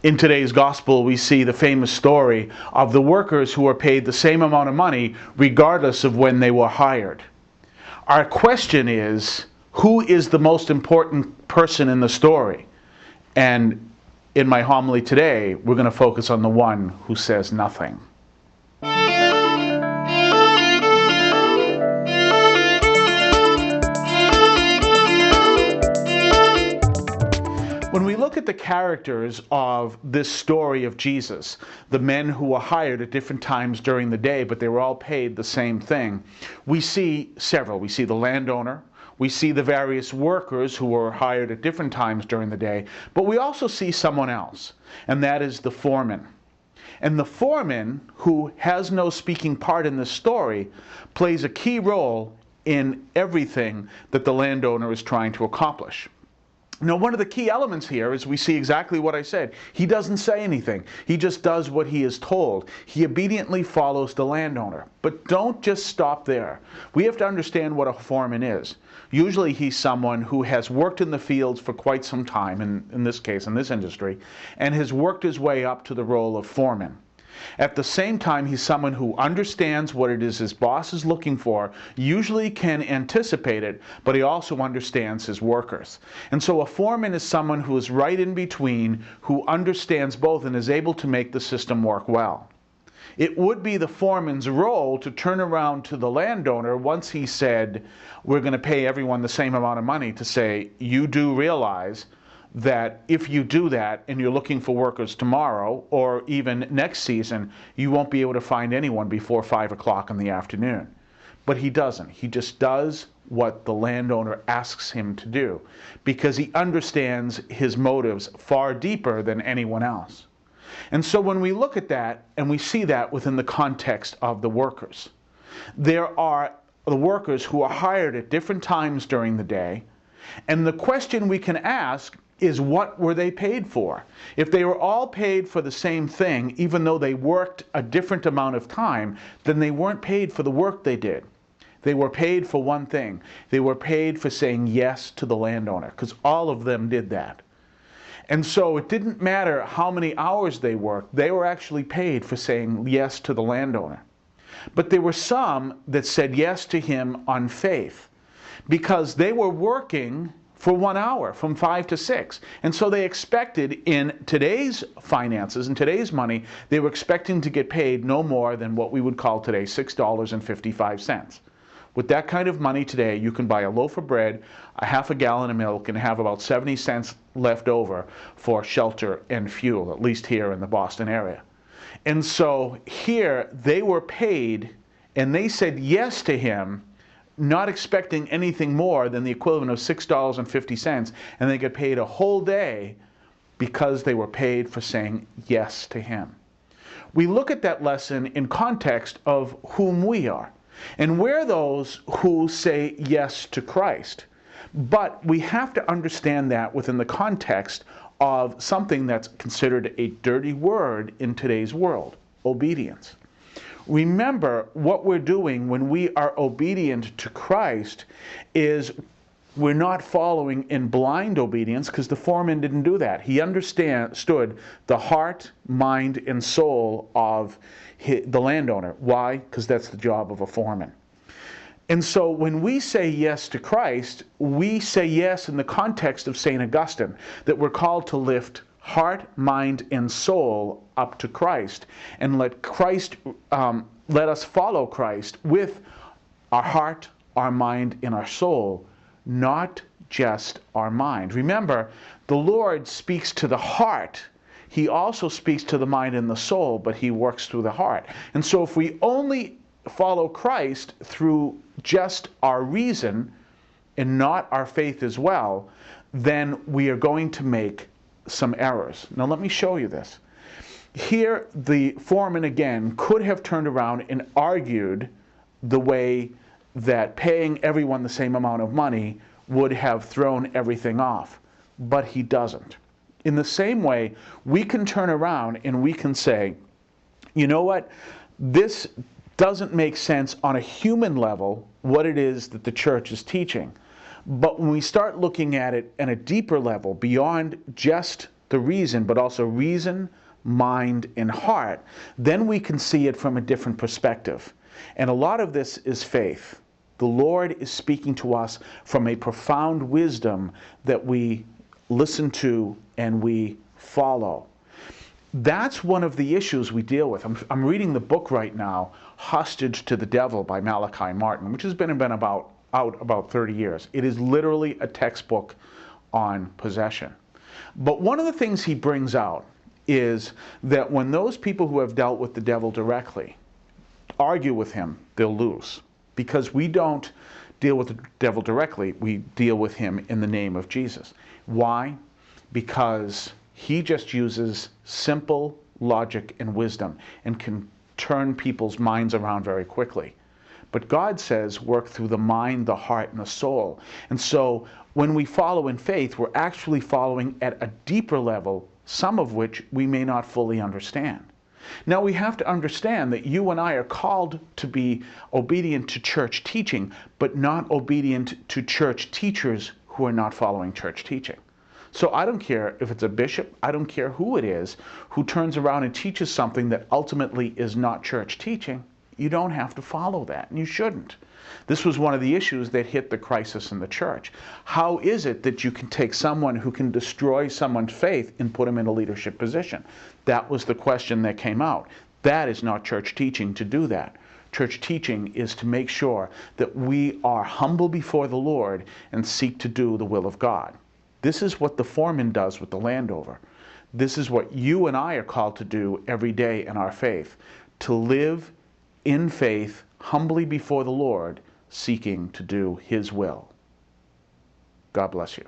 In today's gospel, we see the famous story of the workers who are paid the same amount of money regardless of when they were hired. Our question is, who is the most important person in the story? And in my homily today, we're going to focus on the one who says nothing. When we look at the characters of this story of Jesus, the men who were hired at different times during the day, but they were all paid the same thing, we see several. We see the landowner, we see the various workers who were hired at different times during the day, but we also see someone else, and that is the foreman. And the foreman, who has no speaking part in this story, plays a key role in everything that the landowner is trying to accomplish. Now, one of the key elements here is we see exactly what I said. He doesn't say anything. He just does what he is told. He obediently follows the landowner. But don't just stop there. We have to understand what a foreman is. Usually he's someone who has worked in the fields for quite some time, in this case, in this industry, and has worked his way up to the role of foreman. At the same time, he's someone who understands what it is his boss is looking for, usually can anticipate it, but he also understands his workers. And so a foreman is someone who is right in between, who understands both and is able to make the system work well. It would be the foreman's role to turn around to the landowner once he said, we're going to pay everyone the same amount of money, to say, you do realize that if you do that and you're looking for workers tomorrow or even next season, you won't be able to find anyone before 5 o'clock in the afternoon. But he doesn't. He just does what the landowner asks him to do because he understands his motives far deeper than anyone else. And so when we look at that and we see that within the context of the workers, there are the workers who are hired at different times during the day, and the question we can ask is, what were they paid for? If they were all paid for the same thing, even though they worked a different amount of time, then they weren't paid for the work they did. They were paid for one thing. They were paid for saying yes to the landowner, because all of them did that. And so it didn't matter how many hours they worked, they were actually paid for saying yes to the landowner. But there were some that said yes to him on faith, because they were working for 1 hour, from 5 to 6. And so they expected, in today's finances, in today's money, they were expecting to get paid no more than what we would call today $6.55. With that kind of money today, you can buy a loaf of bread, a half a gallon of milk, and have about 70 cents left over for shelter and fuel, at least here in the Boston area. And so here they were paid, and they said yes to him, not expecting anything more than the equivalent of $6.50, and they get paid a whole day because they were paid for saying yes to him. We look at that lesson in context of whom we are. And we're those who say yes to Christ. But we have to understand that within the context of something that's considered a dirty word in today's world, obedience. Remember, what we're doing when we are obedient to Christ is we're not following in blind obedience, because the foreman didn't do that. He understood the heart, mind, and soul of the landowner. Why? Because that's the job of a foreman. And so when we say yes to Christ, we say yes in the context of St. Augustine, that we're called to lift heart, mind, and soul up to Christ, and let us follow Christ with our heart, our mind, and our soul, not just our mind. Remember, the Lord speaks to the heart. He also speaks to the mind and the soul, but he works through the heart. And so if we only follow Christ through just our reason and not our faith as well, then we are going to make some errors. Now let me show you this. Here the foreman again could have turned around and argued the way that paying everyone the same amount of money would have thrown everything off, but he doesn't. In the same way, we can turn around and we can say, you know what, this doesn't make sense on a human level, what it is that the church is teaching. But when we start looking at it at a deeper level, beyond just the reason, but also reason, mind, and heart, then we can see it from a different perspective. And a lot of this is faith. The Lord is speaking to us from a profound wisdom that we listen to and we follow. That's one of the issues we deal with. I'm reading the book right now, Hostage to the Devil by Malachi Martin, which has been out about 30 years. It is literally a textbook on possession. But one of the things he brings out is that when those people who have dealt with the devil directly argue with him, they'll lose. Because we don't deal with the devil directly, we deal with him in the name of Jesus. Why? Because he just uses simple logic and wisdom and can turn people's minds around very quickly. But God says work through the mind, the heart, and the soul. And so when we follow in faith, we're actually following at a deeper level, some of which we may not fully understand. Now we have to understand that you and I are called to be obedient to church teaching, but not obedient to church teachers who are not following church teaching. So I don't care if it's a bishop, I don't care who it is, who turns around and teaches something that ultimately is not church teaching. You don't have to follow that, and you shouldn't. This was one of the issues that hit the crisis in the church. How is it that you can take someone who can destroy someone's faith and put them in a leadership position? That was the question that came out. That is not church teaching to do that. Church teaching is to make sure that we are humble before the Lord and seek to do the will of God. This is what the foreman does with the landowner. This is what you and I are called to do every day in our faith, to live in faith, humbly before the Lord, seeking to do His will. God bless you.